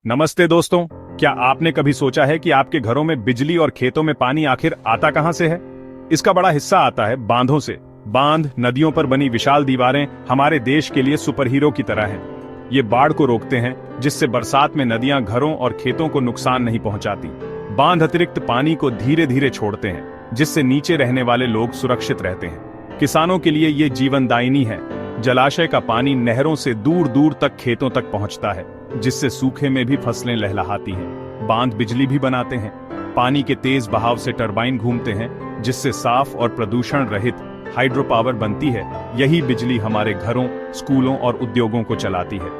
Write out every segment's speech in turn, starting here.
नमस्ते दोस्तों। क्या आपने कभी सोचा है कि आपके घरों में बिजली और खेतों में पानी आखिर आता कहां से है? इसका बड़ा हिस्सा आता है बांधों से। बांध, नदियों पर बनी विशाल दीवारें हमारे देश के लिए सुपर हीरो की तरह हैं। ये बाढ़ को रोकते हैं, जिससे बरसात में नदियां घरों और खेतों को नुकसान नहीं पहुंचाती। बांध अतिरिक्त पानी को धीरे धीरे छोड़ते हैं, जिससे नीचे रहने वाले लोग सुरक्षित रहते हैं। किसानों के लिए ये जीवनदायिनी है। जलाशय का पानी नहरों से दूर दूर तक खेतों तक पहुंचता है, जिससे सूखे में भी फसलें लहलहाती हैं। बांध बिजली भी बनाते हैं। पानी के तेज बहाव से टरबाइन घूमते हैं, जिससे साफ और प्रदूषण रहित हाइड्रो पावर बनती है। यही बिजली हमारे घरों, स्कूलों और उद्योगों को चलाती है।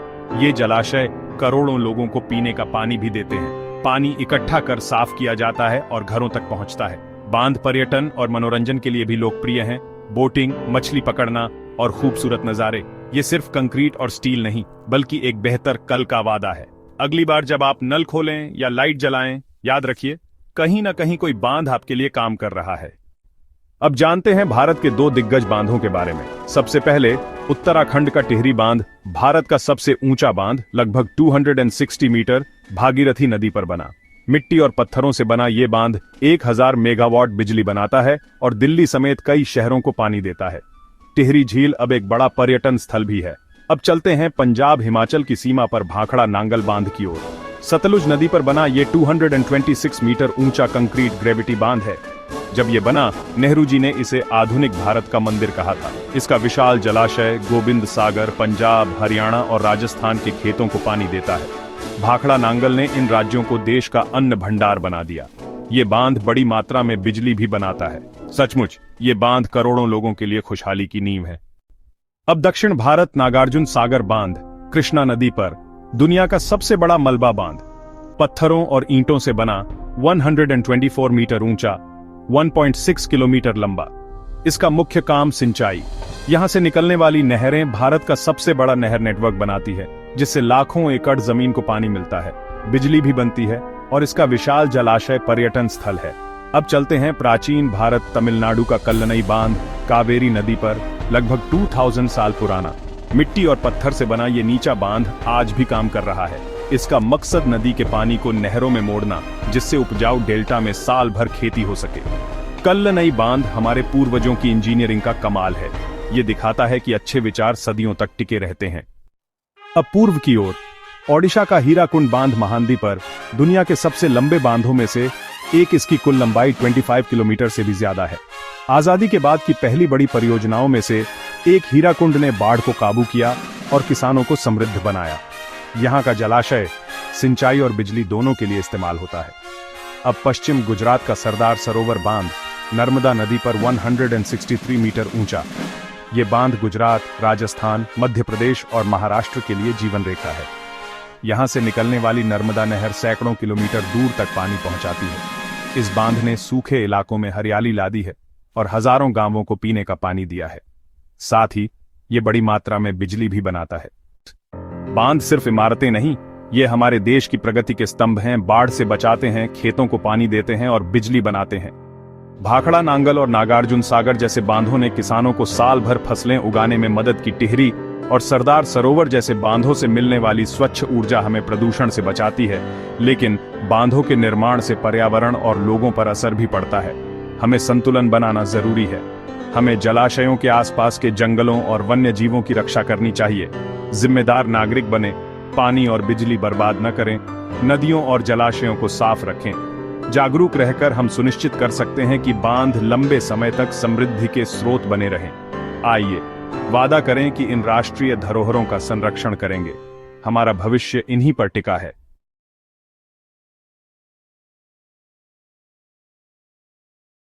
ये जलाशय करोड़ों लोगों को पीने का पानी भी देते हैं। पानी इकट्ठा कर साफ किया जाता है और घरों तक पहुंचता है। बांध पर्यटन और मनोरंजन के लिए भी लोकप्रिय हैं। बोटिंग, मछली पकड़ना और खूबसूरत नजारे। ये सिर्फ कंक्रीट और स्टील नहीं, बल्कि एक बेहतर कल का वादा है। अगली बार जब आप नल खोलें या लाइट जलाएं, याद रखिए, कहीं ना कहीं कोई बांध आपके लिए काम कर रहा है। अब जानते हैं भारत के दो दिग्गज बांधों के बारे में। सबसे पहले उत्तराखंड का टिहरी बांध, भारत का सबसे ऊंचा बांध, लगभग 260 मीटर, भागीरथी नदी पर बना। मिट्टी और पत्थरों से बना ये बांध 1000 मेगावाट बिजली बनाता है और दिल्ली समेत कई शहरों को पानी देता है। टिहरी झील अब एक बड़ा पर्यटन स्थल भी है। अब चलते हैं पंजाब हिमाचल की सीमा पर भाखड़ा नांगल बांध की ओर। सतलुज नदी पर बना ये 226 मीटर ऊंचा कंक्रीट ग्रेविटी बांध है। जब ये बना, नेहरू जी ने इसे आधुनिक भारत का मंदिर कहा था। इसका विशाल जलाशय गोविंद सागर, पंजाब, हरियाणा और राजस्थान के खेतों को पानी देता है। भाखड़ा नांगल ने इन राज्यों को देश का अन्न भंडार बना दिया। ये बांध बड़ी मात्रा में बिजली भी बनाता है। सचमुच ये बांध करोड़ों लोगों के लिए खुशहाली की नींव है। अब दक्षिण भारत नागार्जुन सागर बांध, कृष्णा नदी पर, दुनिया का सबसे बड़ा मलबा बांध। पत्थरों और ईंटों से बना, 124 मीटर ऊंचा, 1.6 किलोमीटर लंबा। इसका मुख्य काम सिंचाई। यहां से निकलने वाली नहरें भारत का सबसे बड़ा नहर नेटवर्क बनाती है, जिससे लाखों एकड़ जमीन को पानी मिलता है। बिजली भी बनती है और इसका विशाल जलाशय पर्यटन स्थल है। अब चलते हैं प्राचीन भारत, तमिलनाडु का कल्लनई बांध, कावेरी नदी पर, लगभग 2000 साल पुराना। मिट्टी और पत्थर से बना ये नीचा बांध आज भी काम कर रहा है। इसका मकसद नदी के पानी को नहरों में मोड़ना, जिससे उपजाऊ डेल्टा में साल भर खेती हो सके। कल्लनई बांध हमारे पूर्वजों की इंजीनियरिंग का कमाल है। ये दिखाता है कि अच्छे विचार सदियों तक टिके रहते हैं। अब पूर्व की ओर, ओडिशा का हीराकुंड बांध महानदी पर, दुनिया के सबसे लंबे बांधों में से एक। इसकी कुल लंबाई 25 किलोमीटर से भी ज्यादा है। आजादी के बाद की पहली बड़ी परियोजनाओं में से एक हीराकुंड ने बाढ़ को काबू किया और किसानों को समृद्ध बनाया। यहाँ का जलाशय सिंचाई और बिजली दोनों के लिए इस्तेमाल होता है। अब पश्चिम गुजरात का सरदार सरोवर बांध, नर्मदा नदी पर, 163 मीटर ऊंचा। ये बांध गुजरात, राजस्थान, मध्य प्रदेश और महाराष्ट्र के लिए जीवन रेखा है। यहां से निकलने वाली नर्मदा नहर सैकड़ों किलोमीटर दूर तक पानी पहुंचाती है। इस बांध ने सूखे इलाकों में हरियाली ला दी है और हजारों गांवों को पीने का पानी दिया है। साथ ही ये बड़ी मात्रा में बिजली भी बनाता है। बांध सिर्फ इमारतें नहीं, ये हमारे देश की प्रगति के स्तंभ हैं। बाढ़ से बचाते हैं, खेतों को पानी देते हैं और बिजली बनाते हैं। भाखड़ा नांगल और नागार्जुन सागर जैसे बांधों ने किसानों को साल भर फसलें उगाने में मदद की। टिहरी और सरदार सरोवर जैसे बांधों से मिलने वाली स्वच्छ ऊर्जा हमें प्रदूषण से बचाती है। लेकिन बांधों के निर्माण से पर्यावरण और लोगों पर असर भी पड़ता है। हमें संतुलन बनाना जरूरी है। हमें जलाशयों के आसपास के जंगलों और वन्य जीवों की रक्षा करनी चाहिए। जिम्मेदार नागरिक बने, पानी और बिजली बर्बाद न करें, नदियों और जलाशयों को साफ रखें। जागरूक रहकर हम सुनिश्चित कर सकते हैं कि बांध लंबे समय तक समृद्धि के स्रोत बने रहें। आइए वादा करें कि इन राष्ट्रीय धरोहरों का संरक्षण करेंगे। हमारा भविष्य इन्हीं पर टिका है।